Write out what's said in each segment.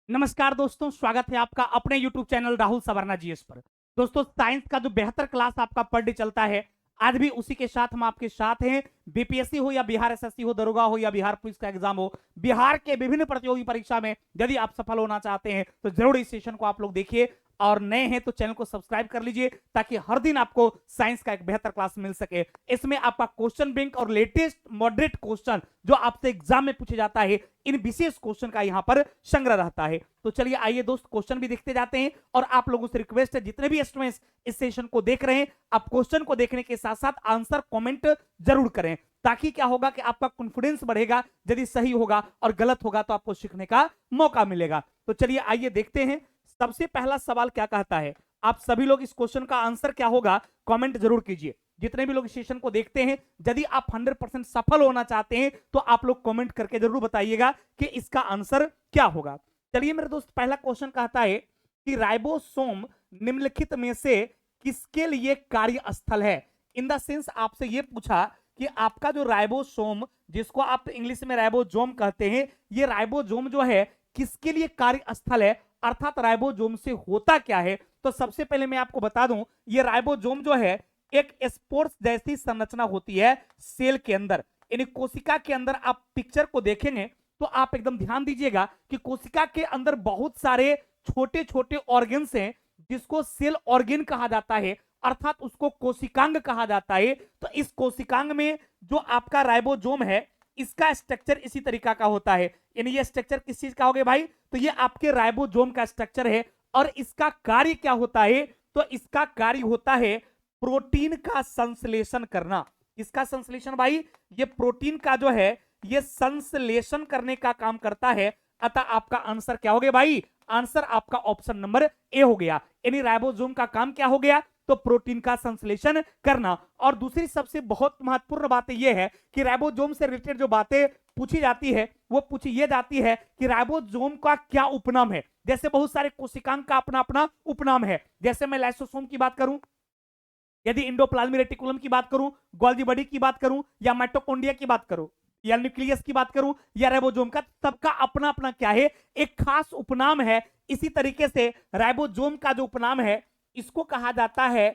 नमस्कार दोस्तों, स्वागत है आपका अपने YouTube channel Rahul Savarna GS पर। दोस्तों, साइंस का जो बेहतर क्लास आपका पर डे चलता है, आज भी उसी के साथ हम आपके साथ हैं। बीपीएससी हो या बिहार एसएससी हो, दरोगा हो या बिहार पुलिस का एग्जाम हो, बिहार के विभिन्न प्रतियोगी परीक्षा में यदि आप सफल होना चाहते हैं तो जरूर इस सेशन को आप लोग देखिए। और नए हैं तो चैनल को सब्सक्राइब कर लीजिए ताकि हर दिन आपको साइंस का एक बेहतर क्लास मिल सके। इसमें आपका क्वेश्चन बैंक और लेटेस्ट मॉडरेट क्वेश्चन जो आपसे एग्जाम में पूछे जाता है, इन विशेष क्वेश्चन का यहां पर संग्रह रहता है। तो चलिए आइए दोस्त, क्वेश्चन भी देखते जाते हैं। और आप लोगों से रिक्वेस्ट है, जितने भी स्टूडेंट्स इस सेशन को देख रहे हैं, आप क्वेश्चन को देखने के साथ साथ आंसर कमेंट जरूर करें, ताकि क्या होगा कि आपका कॉन्फिडेंस बढ़ेगा। यदि सही होगा और गलत होगा तो आपको सीखने का मौका मिलेगा। तो चलिए आइए देखते हैं। सबसे पहला सवाल क्या कहता है, आप सभी लोग इस क्वेश्चन का आंसर क्या होगा कमेंट जरूर कीजिए। जितने भी लोग इस सेशन को देखते हैं, यदि आप 100% सफल होना चाहते हैं तो आप लोग कमेंट करके जरूर बताइएगा कि इसका आंसर क्या होगा। चलिए मेरे दोस्त, पहला क्वेश्चन कहता है कि राइबोसोम निम्नलिखित में से किसके लिए कार्यस्थल है। इन द सेंस आपसे यह पूछा कि आपका जो राइबोसोम, जिसको आप इंग्लिश में राइबोसोम कहते हैं, ये राइबोसोम जो है किसके लिए कार्यस्थल है, अर्थात राइबोसोम से होता क्या है। तो सबसे पहले मैं आपको बता दूं, ये राइबोसोम जो है एक स्पोर्स जैसी संरचना होती है सेल के अंदर, यानी कोशिका के अंदर। आप पिक्चर को देखेंगे तो आप एकदम ध्यान दीजिएगा कि कोशिका के अंदर बहुत सारे छोटे छोटे ऑर्गन्स हैं, जिसको सेल ऑर्गन कहा जाता है, अर्थात उसको कोशिकांग कहा जाता है। तो इस कोशिकांग में जो आपका राइबोसोम है, इसका स्ट्रक्चर इसी तरीका का होता है। यानी ये स्ट्रक्चर किस चीज का हो गया भाई, तो ये आपके राइबोसोम का स्ट्रक्चर है। और इसका कार्य क्या होता है, तो इसका कार्य होता है प्रोटीन का संश्लेषण करना। इसका संश्लेषण भाई, ये प्रोटीन का जो है ये संश्लेषण करने का काम करता है। अतः आपका आंसर क्या हो गया भाई, आंसर आपका ऑप्शन नंबर ए हो गया। यानी राइबोसोम का काम क्या हो गया, तो प्रोटीन का संश्लेषण करना। और दूसरी सबसे बहुत महत्वपूर्ण बात यह है कि राइबोसोम से रिलेटेड जो बातें पूछी जाती है वो पूछी ये जाती है कि राइबोसोम का क्या उपनाम है। जैसे बहुत सारे कोशिकांग का अपना अपना उपनाम है। जैसे मैं लाइसोसोम की बात करूं, यदि इंडोप्लाज्मिक रेटिकुलम की बात करूं, गोल्गी बॉडी की बात करूं, या माइटोकॉन्ड्रिया की बात करूं, या न्यूक्लियस की बात करूं, या राइबोसोम का, सबका अपना अपना क्या है, एक खास उपनाम है। इसी तरीके से राइबोसोम का जो उपनाम है, इसको कहा जाता है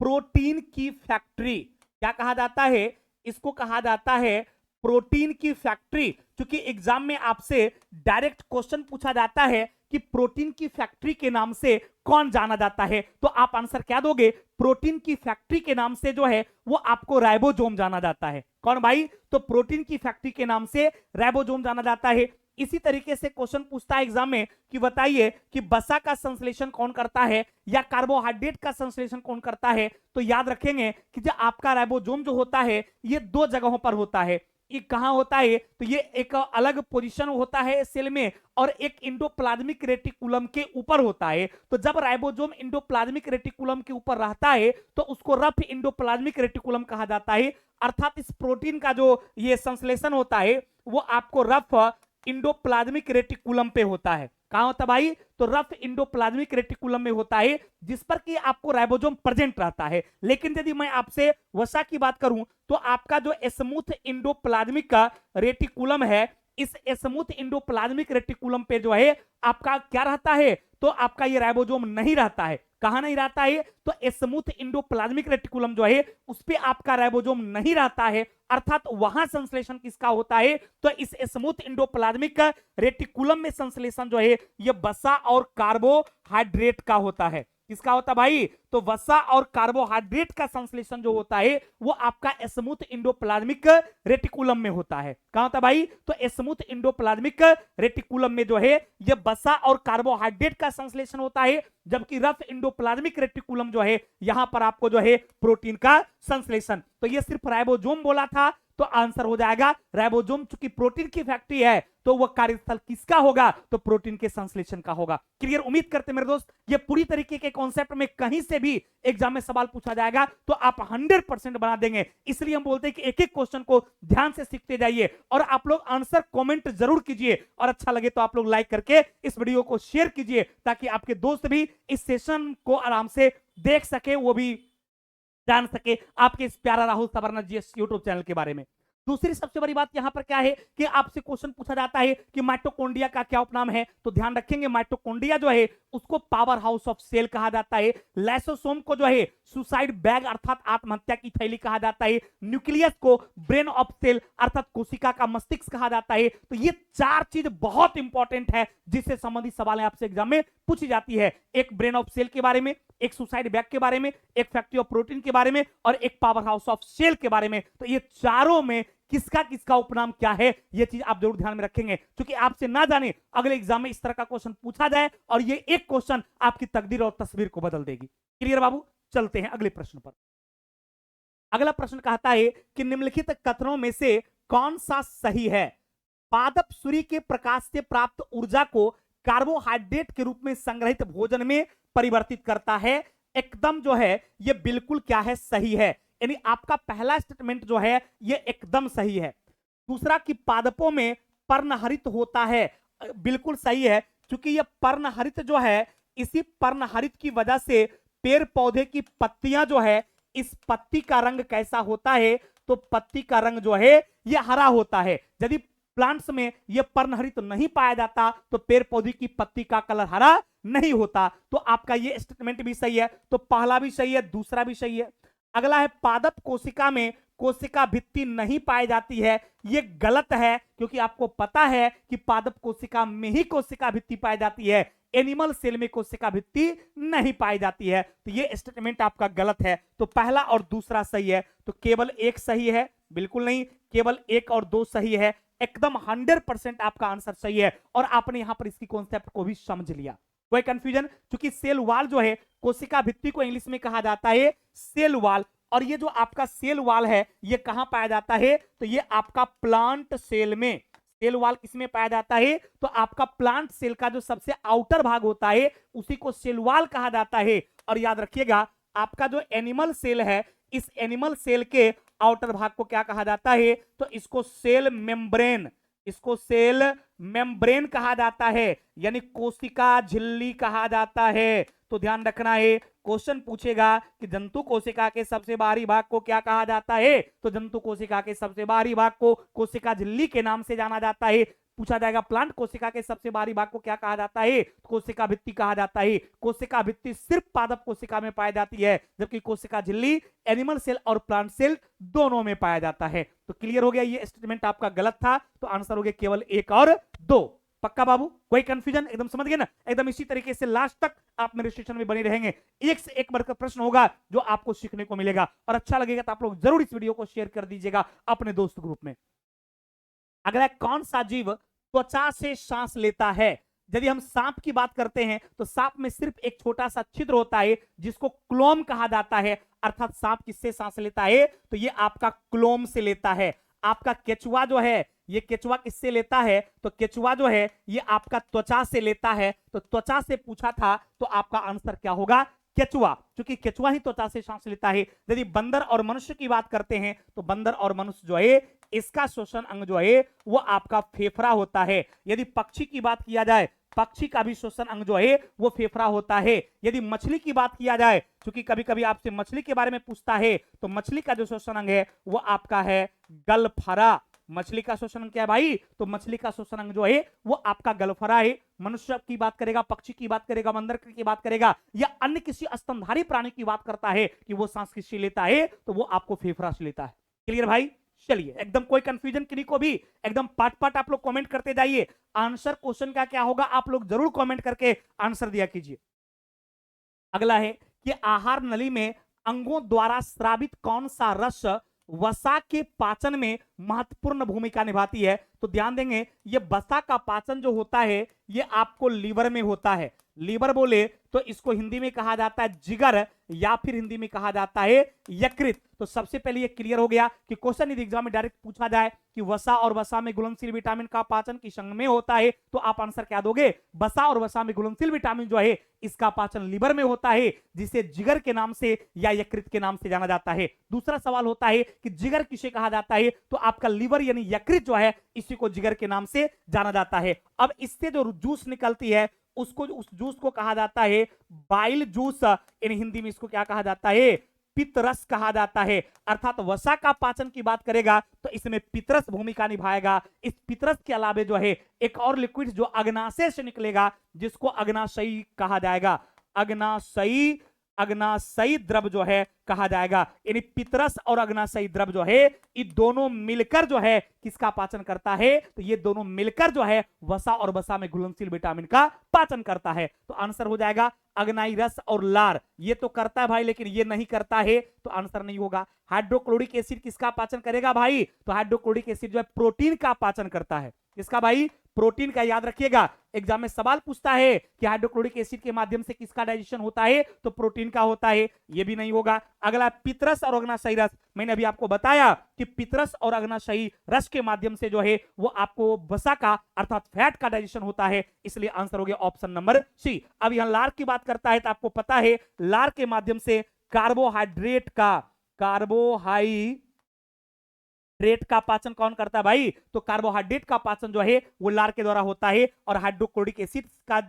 प्रोटीन की फैक्ट्री। क्या कहा जाता है, इसको कहा जाता है प्रोटीन की फैक्ट्री। क्योंकि एग्जाम में आपसे डायरेक्ट क्वेश्चन पूछा जाता है कि प्रोटीन की फैक्ट्री के नाम से कौन जाना जाता है, तो आप आंसर क्या दोगे, प्रोटीन की फैक्ट्री के नाम से जो है वो आपको राइबोसोम जाना जाता है। कौन भाई, तो प्रोटीन की फैक्ट्री के नाम से राइबोसोम जाना जाता है। इसी तरीके से क्वेश्चन पूछता है एग्जाम में कि बताइए कि वसा का संश्लेषण कौन करता है या कार्बोहाइड्रेट का संश्लेषण कौन करता है। तो याद रखेंगे कि जो आपका राइबोसोम जो होता है ये दो जगहों पर होता है। ये कहां होता है, तो ये एक अलग पोजीशन होता है सेल में, और एक इंडोप्लाज्मिक रेटिकुलम के ऊपर होता है। तो जब राइबोसोम इंडोप्लाज्मिक रेटिकुलम के ऊपर रहता है तो उसको रफ इंडोप्लाज्मिक रेटिकुलम कहा जाता है। अर्थात इस प्रोटीन का जो ये संश्लेषण होता है वो आपको रफ इंडोप्लाज्मिक रेटिकुलम पे होता है। कहां होता भाई, तो रफ इंडोप्लाज्मिक रेटिकुलम में होता है, जिस पर कि आपको राइबोसोम प्रेजेंट रहता है। लेकिन यदि मैं आपसे वसा की बात करूं तो आपका जो स्मूथ इंडोप्लाज्मिक का रेटिकुलम है, इस स्मूथ इंडोप्लाज्मिक रेटिकुलम पे जो है आपका क्या रहता है, तो आपका ये राइबोसोम नहीं रहता है। कहां नहीं रहता है, तो स्मूथ इंडोप्लाज्मिक रेटिकुलम जो है उस पे आपका राइबोसोम नहीं रहता है। अर्थात वहां संश्लेषण किसका होता है, तो इस स्मूथ इंडोप्लाज्मिक रेटिकुलम में संश्लेषण जो है ये वसा और कार्बोहाइड्रेट का होता है। किसका होता है भाई, तो वसा और कार्बोहाइड्रेट का संश्लेषण जो होता है वो आपका स्मूथ इंडोप्लाज्मिक रेटिकुलम में होता है। कहां होता है भाई, तो स्मूथ इंडोप्लाज्मिक रेटिकुलम में जो है ये वसा और कार्बोहाइड्रेट का संश्लेषण होता है, जबकि रफ इंडोप्लाज्मिक रेटिकुलम जो है यहां पर आपको जो है प्रोटीन का संश्लेषण। तो ये सिर्फ राइबोसोम बोला था, तो आंसर हो जाएगा राइबोसोम। चूंकि प्रोटीन की फैक्ट्री है तो वह कार्यस्थल किसका होगा, तो प्रोटीन के संश्लेषण का होगा। क्लियर, उम्मीद करते मेरे दोस्त ये पूरी तरीके के कॉन्सेप्ट में कहीं से भी एग्जाम में सवाल पूछा जाएगा तो आप 100% बना देंगे। इसलिए हम बोलते हैं कि एक एक क्वेश्चन को ध्यान से सीखते जाइए और आप लोग आंसर कमेंट जरूर कीजिए, और अच्छा लगे तो आप लोग लाइक करके इस वीडियो को शेयर कीजिए, ताकि आपके दोस्त भी इस सेशन को आराम से देख सके, वो भी जान सके आपके इस प्यारा Rahul Savarna GS YouTube channel के बारे में। दूसरी सबसे बड़ी बात यहां पर क्या है कि आपसे क्वेश्चन पूछा जाता है कि माइटोकॉन्ड्रिया का क्या उपनाम है, तो ध्यान रखेंगे माइटोकॉन्ड्रिया जो है उसको पावर हाउस ऑफ सेल कहा जाता है। लाइसोसोम को जो है सुसाइड बैग अर्थात आत्महत्या की थैली कहा जाता है। न्यूक्लियस को ब्रेन ऑफ सेल अर्थात कोशिका का मस्तिष्क कहा जाता है। तो ये चार चीज बहुत इंपॉर्टेंट है जिससे संबंधित सवाल आपसे एग्जाम में पूछी जाती है। एक ब्रेन ऑफ सेल के बारे में, एक सुसाइड बैग के बारे में, एक फैक्ट्री ऑफ प्रोटीन के बारे में और एक पावर हाउस ऑफ सेल के बारे में। तो ये चारों में किसका किसका उपनाम क्या है ये चीज आप जरूर ध्यान में रखेंगे, क्योंकि आपसे ना जाने अगले एग्जाम में इस तरह का क्वेश्चन पूछा जाए और ये एक क्वेश्चन आपकी तकदीर और तस्वीर को बदल देगी। क्लियर बाबू? चलते हैं अगले प्रश्न पर। अगला प्रश्न कहता है कि निम्नलिखित कथनों में से कौन सा सही है? पादप सूर्य के प्रकाश से प्राप्त ऊर्जा को कार्बोहाइड्रेट के रूप में संग्रहित भोजन में परिवर्तित करता है। एकदम जो है ये बिल्कुल क्या है, सही है। यानी आपका पहला स्टेटमेंट जो है ये एकदम सही है। दूसरा कि पादपों में पर्णहरित होता है, बिल्कुल सही है, क्योंकि ये पर्णहरित जो है इसी पर्णहरित की वजह से पेड़ पौधे की पत्तियां जो है, इस पत्ती का रंग कैसा होता है, तो पत्ती का रंग जो है ये हरा होता है। यदि प्लांट्स में यह पर्णहरित नहीं पाया जाता तो पेड़ पौधे की पत्ती का कलर हरा नहीं होता। तो आपका ये स्टेटमेंट भी सही है। तो पहला भी सही है, दूसरा भी सही है। अगला है पादप कोशिका में कोशिका भित्ति नहीं पाई जाती है। यह गलत है, क्योंकि आपको पता है कि पादप कोशिका में ही कोशिका भित्ति पाई जाती है, एनिमल सेल में कोशिका भित्ति नहीं पाई जाती है। तो यह स्टेटमेंट आपका गलत है। तो पहला और दूसरा सही है। तो केवल एक सही है? बिल्कुल नहीं, केवल एक और दो सही है। एकदम 100% आपका आंसर सही है और आपने यहां पर इसकी कॉन्सेप्ट को भी समझ लिया। कोई कंफ्यूजन? क्योंकि सेल वॉल जो है, कोशिका भित्ति को इंग्लिश में कहा जाता है सेल वॉल, और ये जो आपका सेल वॉल है ये कहां पाया जाता है, तो ये आपका प्लांट सेल में। सेल वॉल किसमें पाया जाता है, तो आपका प्लांट सेल का जो सबसे आउटर भाग होता है उसी को सेल वॉल कहा जाता है। और याद रखिएगा आपका जो एनिमल सेल है, इस एनिमल सेल के आउटर भाग को क्या कहा जाता है, तो इसको सेल मेम्ब्रेन, इसको सेल मेम्ब्रेन कहा जाता है, यानी कोशिका झिल्ली कहा जाता है। तो ध्यान रखना है, क्वेश्चन पूछेगा कि जंतु कोशिका के सबसे बाहरी भाग को क्या कहा जाता है, तो जंतु कोशिका के सबसे बाहरी भाग को कोशिका झिल्ली के नाम से जाना जाता है। पूछा जाएगा प्लांट कोशिका के सबसे बाहरी भाग को क्या कहा जाता है, कोशिका भित्ति कहा जाता है। कोशिका भित्ति सिर्फ पादप कोशिका में पाई जाती है, जबकि कोशिका झिल्ली एनिमल सेल और प्लांट सेल दोनों में पाया जाता है। तो क्लियर हो गया, ये स्टेटमेंट आपका गलत था। तो आंसर हो गया केवल एक और दो। पक्का बाबू? कोई कंफ्यूजन? एकदम समझ गए ना? एकदम इसी तरीके से लास्ट तक आप मेरे सेशन में बने रहेंगे। एक से एक बढ़कर प्रश्न होगा जो आपको सीखने को मिलेगा, और अच्छा लगेगा तो आप लोग जरूर इस वीडियो को शेयर कर दीजिएगा अपने दोस्त ग्रुप में। अगला, कौन सा जीव त्वचा से सांस लेता है? यदि हम सांप की बात करते हैं तो सांप में सिर्फ एक छोटा सा छिद्र होता है जिसको क्लोम कहा जाता है। अर्थात सांप किससे सांस लेता है, तो ये आपका क्लोम से लेता है। आपका केचुआ जो है, ये केचुआ किससे लेता है, तो केचुआ जो है ये आपका त्वचा से लेता है। तो त्वचा से पूछा था तो आपका आंसर क्या होगा, केचुआ, क्योंकि केचुआ ही त्वचा से सांस लेता है। यदि बंदर और मनुष्य की बात करते हैं तो बंदर और मनुष्य जो है इसका श्वसन अंग जो है वो आपका फेफड़ा होता है। यदि पक्षी की बात किया जाए, पक्षी का भी श्वसन अंग जो है वो फेफड़ा होता है। यदि मछली की बात किया जाए, क्योंकि कभी कभी आपसे मछली के बारे में पूछता है, तो मछली का जो श्वसन अंग है वो आपका है गलफरा। मछली का श्वसन अंग क्या है भाई, तो मछली का श्वसन अंग जो है वो आपका गलफरा है। मनुष्य की बात करेगा, पक्षी की बात करेगा, बंदर की बात करेगा, या अन्य किसी स्तनधारी प्राणी की बात करता है कि वो सांस किससे लेता है, तो वो आपको फेफड़ा से लेता है। क्लियर भाई? चलिए, एकदम कोई कंफ्यूजन किसी को भी, एकदम पार्ट पार्ट आप लोग कमेंट करते जाइए। आंसर क्वेश्चन का क्या होगा आप लोग जरूर कमेंट करके आंसर दिया कीजिए। अगला है कि आहार नली में अंगों द्वारा स्रावित कौन सा रस वसा के पाचन में महत्वपूर्ण भूमिका निभाती है? तो ध्यान देंगे, ये वसा का पाचन जो होता है ये आपको लीवर में होता है। लीवर बोले तो इसको हिंदी में कहा जाता है जिगर, या फिर हिंदी में कहा जाता है यकृत। तो सबसे पहले ये क्लियर हो गया कि क्वेश्चन यदि एग्जाम में डायरेक्ट पूछा जाए कि वसा और वसा में घुलनशील विटामिन का पाचन किस अंग में होता है, तो आप आंसर क्या दोगे, वसा और वसा में घुलनशील विटामिन जो है इसका पाचन लीवर में होता है, जिसे जिगर के नाम से या यकृत के नाम से जाना जाता है। दूसरा सवाल होता है कि जिगर किसे कहा जाता है, तो आपका लीवर यानी यकृत जो है इसी को जिगर के नाम से जाना जाता है। अब इससे जो जूस निकलती है उसको, उस जूस को कहा जाता है बाइल जूस। इन हिंदी में इसको क्या कहा जाता है, पितरस कहा जाता है। अर्थात वसा का पाचन की बात करेगा तो इसमें पितरस भूमिका निभाएगा। इस पितरस के अलावे जो है एक और लिक्विड जो अग्नाशय से निकलेगा जिसको अग्नाशयी कहा जाएगा, अग्नाशयी, अग्नाशयी द्रव जो है कहा जाएगा। यानी पितरस और अग्नाशयी द्रव जो है ये दोनों मिलकर जो है किसका पाचन करता है, तो ये दोनों मिलकर जो है वसा और वसा में घुलनशील विटामिन का पाचन करता है। तो आंसर हो जाएगा अग्नाई रस और लार। ये तो करता है भाई लेकिन ये नहीं करता है तो आंसर नहीं होगा। हाइड्रोक्लोरिक एसिड किसका पाचन करेगा भाई, तो हाइड्रोक्लोरिक एसिड जो है प्रोटीन का पाचन करता है। किसका भाई, प्रोटीन का। याद रखिएगा एग्जाम में सवाल पूछता है कि हाइड्रोक्लोरिक एसिड के माध्यम से किसका डाइजेशन होता है, तो प्रोटीन का होता है। ये भी नहीं होगा। अगला पितरस और अग्नाशयी रस, मैंने अभी आपको बताया कि पितरस और अग्नाशयी रस के माध्यम से जो है वो आपको वसा का अर्थात फैट का डाइजेशन होता है, इसलिए आंसर हो गया ऑप्शन नंबर सी। अब यहां लार की बात करता है तो आपको पता है लार के माध्यम से कार्बोहाइड्रेट का, कार्बोहाइड्रेट का पाचन कौन करता है भाई, तो कार्बोहाइड्रेट का पाचन जो है वो लार के द्वारा होता है और हाइड्रोक्लोरिक एसिड का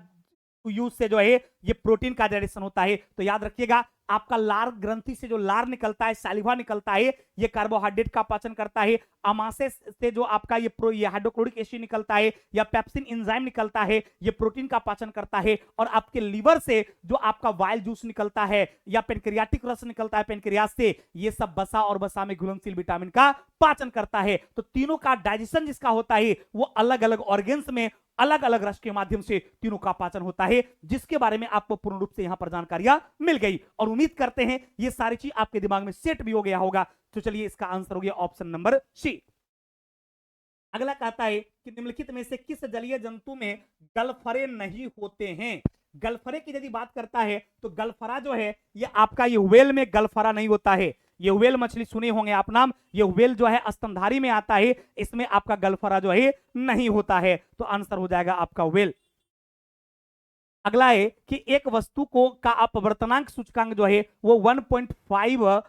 यूज से जो है ये प्रोटीन का डाइजेशन होता है। तो याद रखिएगा आपका लार ग्रंथि से जो लार निकलता है, सैलिवा निकलता है, ये कार्बोहाइड्रेट का पाचन करता है। अमाशय से जो आपका ये हाइड्रोक्लोरिक एसिड निकलता है या पेप्सिन एंजाइम निकलता है, ये प्रोटीन का पाचन करता है। और आपके लीवर से जो आपका वाइल जूस निकलता है या पेनक्रियाटिक रस निकलता है पेनक्रियास से, ये सब वसा और वसा में घुलनशील विटामिन का पाचन करता है। तो तीनों का डाइजेशन जिसका होता है वो अलग अलग ऑर्गेन्स में अलग अलग रस के माध्यम से तीनों का पाचन होता है, जिसके बारे में आपको पूर्ण रूप से यहां पर जानकारियां मिल गई। और उम्मीद करते हैं ये सारी चीज आपके दिमाग में सेट भी हो गया होगा। तो चलिए इसका आंसर हो गया ऑप्शन नंबर सी। अगला कहता है कि निम्नलिखित में से किस जलीय जंतु में गलफरे नहीं होते हैं। गलफरे की यदि बात करता है तो गलफरा जो है ये आपका ये व्हेल में गलफरा नहीं होता है। ये व्हेल मछली सुने होंगे आप नाम, ये व्हेल जो है स्तनधारी में आता है, इसमें आपका गलफरा जो है नहीं होता है। तो आंसर हो जाएगा आपका व्हेल। अगला है कि एक वस्तु को का अपवर्तनांक सूचकांक जो है वो 1.5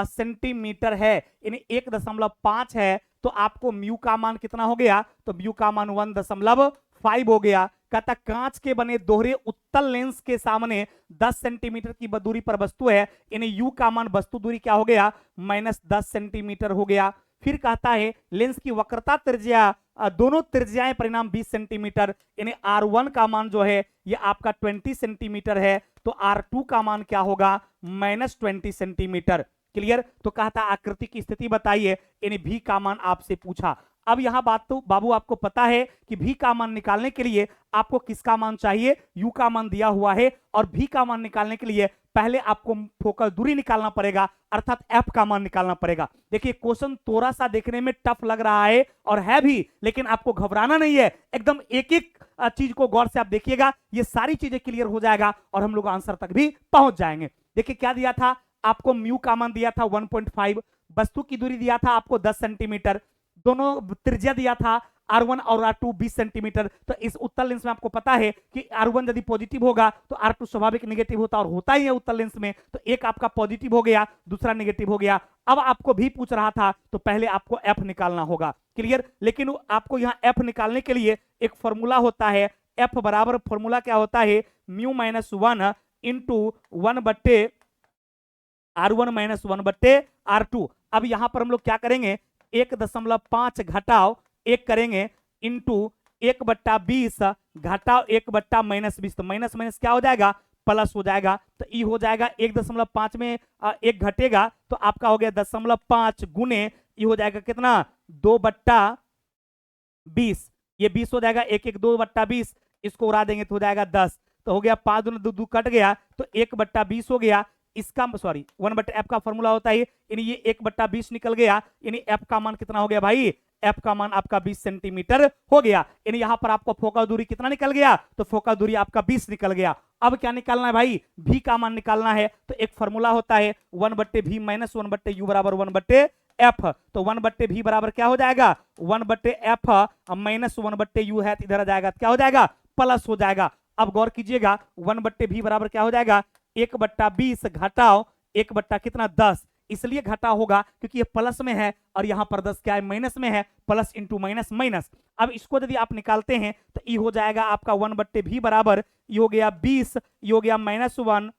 सेंटीमीटर है, यानी 1.5 है। तो आपको म्यू का मान कितना हो गया, तो म्यू का मान 1.5 हो गया। कहता कांच के बने दोहरे उत्तल लेंस के सामने 10 सेंटीमीटर की दूरी पर वस्तु है, यानी यू का मान वस्तु दूरी क्या हो गया, -10 सेंटीमीटर हो गया। फिर कहता है लेंस की वक्रता त्रिज्या, दोनों त्रिज्याएं परिणाम 20 सेंटीमीटर, यानी R1 का मान जो है ये आपका 20 सेंटीमीटर है। तो R2 का मान क्या होगा, -20 सेंटीमीटर। क्लियर। तो कहता आकृति की स्थिति बताइए, यानी भी का मान आपसे पूछा। अब यहां बात तो बाबू आपको पता है कि भी का मान निकालने के लिए आपको किसका मान चाहिए, यू का मान दिया हुआ है। और भी का मान निकालने के लिए पहले आपको फोकल दूरी निकालना पड़ेगा, अर्थात एफ का मान निकालना पड़ेगा। देखिए क्वेश्चन थोड़ा सा देखने में टफ लग रहा है और है भी, लेकिन आपको घबराना नहीं है। एकदम एक एक चीज को गौर से आप देखिएगा, ये सारी चीजें क्लियर हो जाएगा और हम लोग आंसर तक भी पहुंच जाएंगे। देखिए क्या दिया था आपको, म्यू का मान दिया था 1.5, वस्तु की दूरी दिया था आपको 10 सेंटीमीटर, दोनों त्रिज्या दिया था R1 और R2 20 सेंटीमीटर। तो इस उत्तल लेंस में आपको पता है कि R1 यदि पॉजिटिव होगा तो R2 स्वाभाविक नेगेटिव होता और होता ही है उत्तल लेंस में। तो एक आपका पॉजिटिव हो गया, दूसरा नेगेटिव हो गया। अब आपको भी पूछ रहा था तो पहले आपको F निकालना होगा। क्लियर। लेकिन आपको यहाँ F निकालने के लिए एक फॉर्मूला होता है, F बराबर फॉर्मूला क्या होता है, म्यू -1 इंटू 1/R1 -1/R2। अब यहां पर हम लोग क्या करेंगे, 1.5 घटाओ 1 करेंगे इंटू 1/20 घटाओ 1/-20। तो माइनस माइनस क्या हो जाएगा, प्लस हो जाएगा। तो ई हो जाएगा 1.5 में 1 घटेगा तो आपका हो गया 0.5 गुने ई हो जाएगा कितना, 2/20। ये 20 हो जाएगा, 1 1 2/20, इसको उड़ा देंगे तो हो जाएगा 10। तो हो गया 5 दूनी 2 कट गया तो 1/20 हो गया। इसका सॉरी 1/f का फॉर्मूला होता है, यानी ये 1/20 निकल गया, यानी f का मान कितना हो गया भाई, f का मान आपका 20 सेंटीमीटर हो गया। यानी यहां पर आपको फोकल दूरी कितना निकल गया, तो फोकल दूरी आपका 20 निकल गया। अब क्या निकालना है भाई, v का मान निकालना है। तो एक फॉर्मूला होता है 1/v - 1/u बराबर 1/f। तो 1/v बराबर क्या हो जाएगा, 1/f - 1/u है, इधर आ जाएगा क्या हो जाएगा, प्लस हो जाएगा। अब गौर कीजिएगा 1/v बराबर क्या हो जाएगा, 1/20 घटाओ 1/ कितना 10। इसलिए घटा होगा क्योंकि ये प्लस में है और यहां पर 10 क्या है, माइनस में है, प्लस इंटू माइनस माइनस। अब इसको यदि आप निकालते हैं तो ई हो जाएगा आपका 1/v बराबर, ये हो गया 20, ये हो गया -1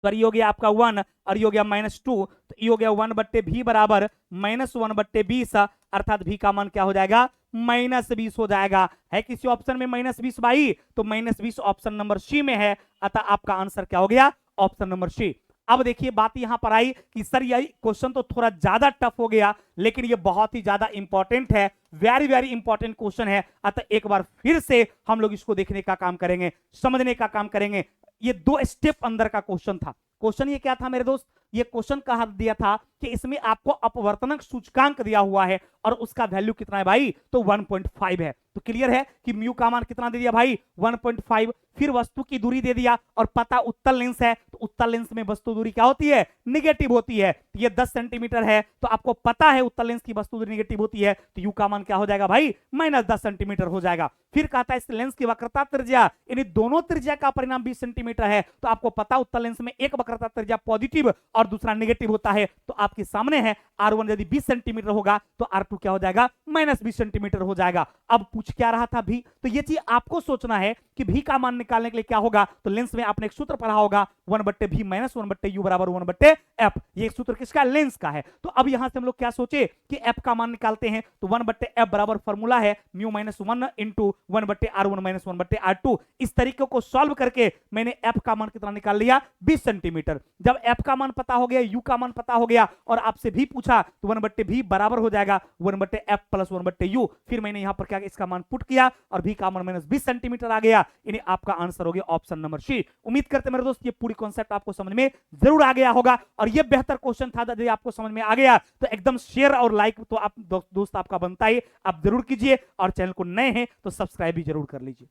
तो ये हो गया आपका 1 और ये हो गया -2, तो ये हो गया 1/v बराबर -1/20, अर्थात v का मान क्या हो जाएगा, -20 हो जाएगा। है किसी ऑप्शन में -20 भाई, तो -20 ऑप्शन नंबर सी में है, अतः आपका आंसर क्या हो गया, ऑप्शन नंबर सी। अब देखिए बात यहां पर आई कि सर यही क्वेश्चन तो थोड़ा ज्यादा टफ हो गया, लेकिन ये बहुत ही ज्यादा इंपॉर्टेंट है, वेरी वेरी इंपॉर्टेंट क्वेश्चन है, अतः एक बार फिर से हम लोग इसको देखने का काम करेंगे, समझने का काम करेंगे। ये 2 स्टेप अंदर का क्वेश्चन था। क्वेश्चन ये क्या था मेरे दोस्त, ये क्वेश्चन कहा दिया था कि इसमें आपको अपवर्तनक सूचकांक दिया हुआ है और उसका वैल्यू कितना है भाई, तो 1.5 है। तो क्लियर है कि म्यू का मान कितना दे दिया भाई, 1.5। फिर वस्तु की दूरी दे दिया और पता उत्तल लेंस है, तो उत्तल लेंस में वस्तु दूरी क्या होती है, निगेटिव होती है। तो ये 10 सेंटीमीटर है, तो आपको पता है उत्तल लेंस की वस्तु दूरी निगेटिव होती है, तो यू का मान क्या हो जाएगा भाई, -10 सेंटीमीटर हो जाएगा। फिर कहता है इस लेंस की वक्रता त्रिज्या, इन दोनों त्रिज्या का परिणाम 20 सेंटीमीटर है, तो आपको पता उत्तल लेंस में एक वक्रता त्रिज्या पॉजिटिव और दूसरा नेगेटिव होता है। तो आपके सामने है R1 यदि 20 सेंटीमीटर होगा तो R2 क्या हो जाएगा, -20 सेंटीमीटर हो जाएगा। अब पूछ क्या रहा था भी, तो ये चीज आपको सोचना है कि भी का मान निकालने के लिए क्या होगा, तो लेंस में आपने एक सूत्र पढ़ा होगा 1/v - 1/u बराबर 1/f। ये सूत्र किसका, लेंस का है। तो अब यहां से हम लोग क्या सोचे कि f का मान निकालते हैं, तो 1/f बराबर फॉर्मूला है म्यू -1 इंटू 1/r1 - 1/r2। इस तरीके को सॉल्व करके मैंने f का मान कितना निकाल लिया, 20 सेंटीमीटर। जब f का मान पता हो गया, u का मान पता हो गया और आपसे भी पूछा, तो 1/v बराबर हो जाएगा 1/f प्लस 1/u। फिर मैंने यहां पर क्या इसका मान पुट किया और v का मान -20 सेंटीमीटर आ गया, यानी आपका आंसर हो गया ऑप्शन नंबर सी। उम्मीद करते मेरे दोस्त ये पूरी कॉन्सेप्ट आपको समझ में जरूर आ गया होगा और ये बेहतर क्वेश्चन था। यदि आपको समझ में आ गया तो एकदम शेयर और लाइक तो आप दोस्त आपका बनता है, आप जरूर कीजिए और चैनल को नए हैं तो सब्सक्राइब भी जरूर कर लीजिए।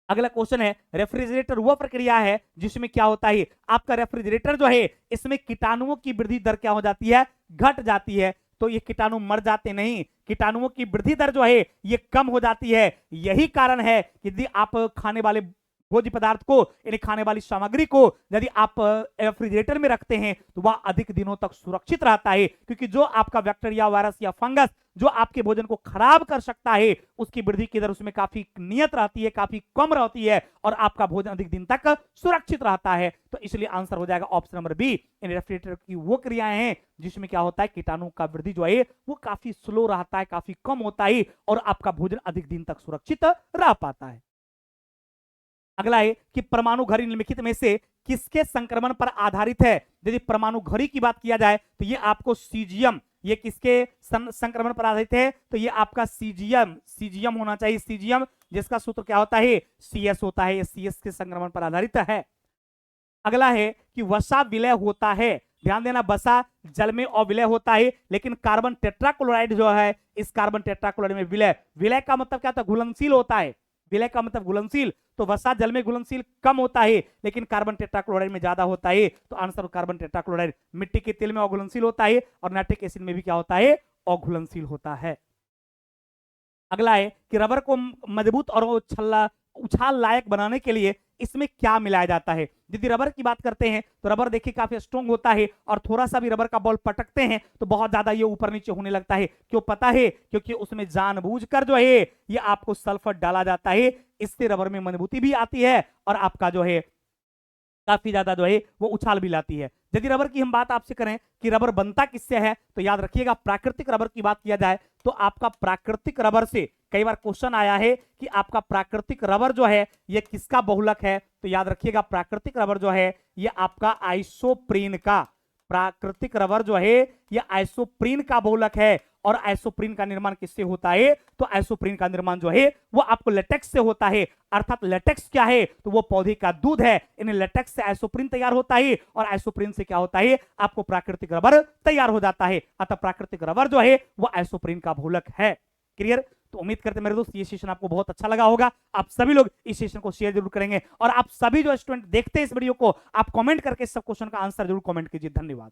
अगला क्वेश्चन है, रेफ्रिजरेटर वह प्रक्रिया है जिसमें क्या होता है, आपका रेफ्रिजरेटर जो है इसमें कीटाणुओं की वृद्धि दर क्या हो जाती है, घट जाती है। तो ये कीटाणु मर जाते नहीं, कीटाणुओं की वृद्धि दर जो है ये कम हो जाती है। यही कारण है कि यदि आप खाने वाले भोज्य पदार्थ को, यानी खाने वाली सामग्री को यदि आप रेफ्रिजरेटर में रखते हैं तो वह अधिक दिनों तक सुरक्षित रहता है, क्योंकि जो आपका बैक्टीरिया, वायरस या फंगस जो आपके भोजन को खराब कर सकता है उसकी वृद्धि की दर उसमें काफी नियत रहती है, काफी कम रहती है और आपका भोजन अधिक दिन तक सुरक्षित रहता है। तो इसलिए आंसर हो जाएगा ऑप्शन नंबर बी। इन रेफ्रिजरेटर की वो क्रियाएं हैं जिसमें क्या होता है, कीटाणु का वृद्धि जो है वो काफी स्लो रहता है, काफी कम होता है और आपका भोजन अधिक दिन तक सुरक्षित रह पाता है। अगला है कि परमाणु घड़ी निम्नलिखित में से किसके संक्रमण पर आधारित है। यदि परमाणु घड़ी की बात किया जाए तो ये आपको सीजियम, ये किसके संक्रमण पर आधारित है, तो ये आपका सीजियम होना चाहिए, सीजियम, जिसका सूत्र क्या होता है, CS होता है, ये CS के संक्रमण पर आधारित है। अगला है कि वसा विलय होता है, ध्यान देना, वसा जल में अविलय होता है, लेकिन कार्बन टेट्राक्लोराइड जो है इस कार्बन टेट्राक्लोराइड में विलय का मतलब क्या होता है, घुलनशील होता है। विलय का मतलब घुलनशील, तो वसा जल में घुलनशील कम होता है लेकिन कार्बन टेट्राक्लोराइड में ज्यादा होता है। तो आंसर कार्बन टेट्राक्लोराइड। मिट्टी के तेल में अघुलनशील होता है और नाइट्रिक एसिड में भी क्या होता है, अघुलनशील होता है। अगला है कि रबर को मजबूत और उछाल लायक बनाने के लिए इसमें क्या मिलाया जाता है। यदि रबर की बात करते हैं तो रबर देखिए काफी स्ट्रॉन्ग होता है और थोड़ा सा भी रबर का बॉल पटकते हैं तो बहुत ज्यादा ये ऊपर नीचे होने लगता है। क्यों पता है, क्योंकि उसमें जानबूझकर जो है ये आपको सल्फर डाला जाता है, इससे रबर में मजबूती भी आती है और आपका जो है काफी ज्यादा जो है वो उछाल भी लाती है। यदि रबर की हम बात आपसे करें कि रबर बनता किससे है, तो याद रखिएगा प्राकृतिक रबर की बात किया जाए तो आपका प्राकृतिक रबर से कई बार क्वेश्चन आया है कि आपका प्राकृतिक रबर जो है ये किसका बहुलक है, तो याद रखिएगा प्राकृतिक रबर जो है ये आपका आइसोप्रीन का, प्राकृतिक रबर जो है ये आइसोप्रीन का बहुलक है। और आइसोप्रीन का निर्माण किससे होता है, तो आइसोप्रीन का निर्माण जो है वो आपको लेटेक्स से होता है। अर्थात लेटेक्स क्या है, तो वो पौधे का दूध है, इन लेटेक्स से आइसोप्रीन तैयार होता है और आइसोप्रीन से क्या होता है, आपको प्राकृतिक रबर तैयार हो जाता है। अतः प्राकृतिक रबर जो है वो आइसोप्रीन का बहुलक है। क्लियर। तो उम्मीद करते हैं मेरे दोस्त ये सेशन आपको बहुत अच्छा लगा होगा। आप सभी लोग इस सेशन को शेयर जरूर करेंगे और आप सभी जो स्टूडेंट देखते हैं इस वीडियो को आप कमेंट करके सब क्वेश्चन का आंसर जरूर कमेंट कीजिए। धन्यवाद।